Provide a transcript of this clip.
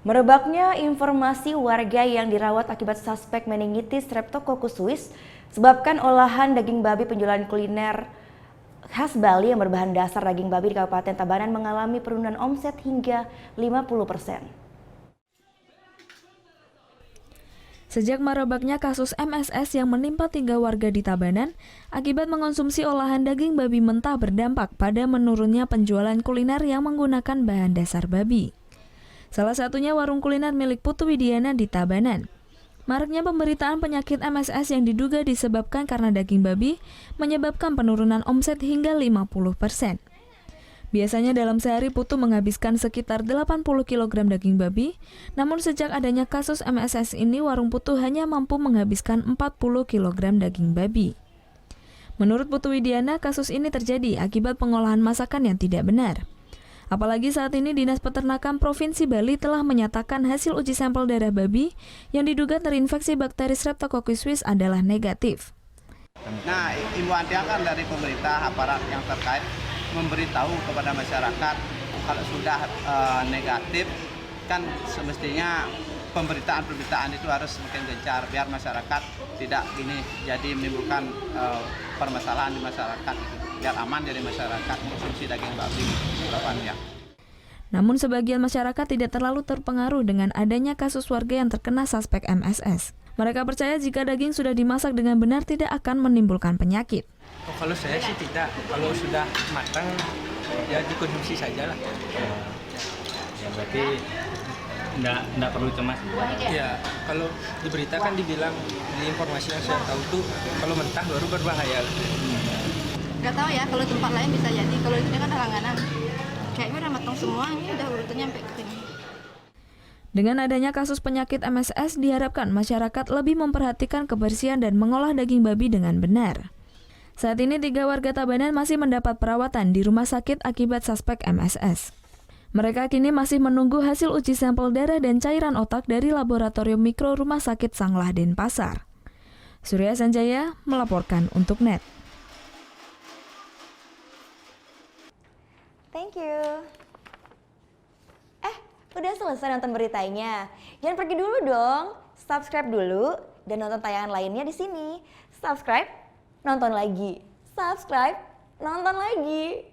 Merebaknya informasi warga yang dirawat akibat suspek meningitis Streptococcus suis sebabkan olahan daging babi penjualan kuliner khas Bali yang berbahan dasar daging babi di Kabupaten Tabanan mengalami penurunan omset hingga 50%. Sejak merebaknya kasus MSS yang menimpa 3 warga di Tabanan, akibat mengonsumsi olahan daging babi mentah berdampak pada menurunnya penjualan kuliner yang menggunakan bahan dasar babi. Salah satunya warung kuliner milik Putu Widiana di Tabanan. Maraknya pemberitaan penyakit MSS yang diduga disebabkan karena daging babi menyebabkan penurunan omset hingga 50%. Biasanya dalam sehari Putu menghabiskan sekitar 80 kg daging babi, namun sejak adanya kasus MSS ini warung Putu hanya mampu menghabiskan 40 kg daging babi. Menurut Putu Widiana, kasus ini terjadi akibat pengolahan masakan yang tidak benar. Apalagi saat ini Dinas Peternakan Provinsi Bali telah menyatakan hasil uji sampel darah babi yang diduga terinfeksi bakteri Streptococcus suis adalah negatif. Nah, imbauan kan dari pemerintah, aparat yang terkait memberitahu kepada masyarakat kalau sudah negatif, kan semestinya pemberitaan itu harus semakin gencar biar masyarakat tidak jadi menimbulkan permasalahan di masyarakat, biar aman dari masyarakat konsumsi daging babi ya. Namun sebagian masyarakat tidak terlalu terpengaruh dengan adanya kasus warga yang terkena suspek MSS. Mereka percaya jika daging sudah dimasak dengan benar tidak akan menimbulkan penyakit. Kalau saya sih tidak, kalau sudah matang ya dikonsumsi saja lah. Ya berarti enggak perlu cemas. Ya, kalau diberitakan dibilang di informasi yang saya tahu tuh kalau mentah baru berbahaya. Nggak tahu ya, kalau tempat lain bisa jadi, kalau ini kan langganan. Kayaknya udah matang semua, ini udah urutannya sampai ke sini. Dengan adanya kasus penyakit MSS, diharapkan masyarakat lebih memperhatikan kebersihan dan mengolah daging babi dengan benar. Saat ini 3 warga Tabanan masih mendapat perawatan di rumah sakit akibat suspek MSS. Mereka kini masih menunggu hasil uji sampel darah dan cairan otak dari laboratorium mikro Rumah Sakit Sanglah Denpasar. Surya Sanjaya melaporkan untuk NET. Thank you. Udah selesai nonton beritanya. Jangan pergi dulu dong. Subscribe dulu dan nonton tayangan lainnya di sini. Subscribe, nonton lagi. Subscribe, nonton lagi.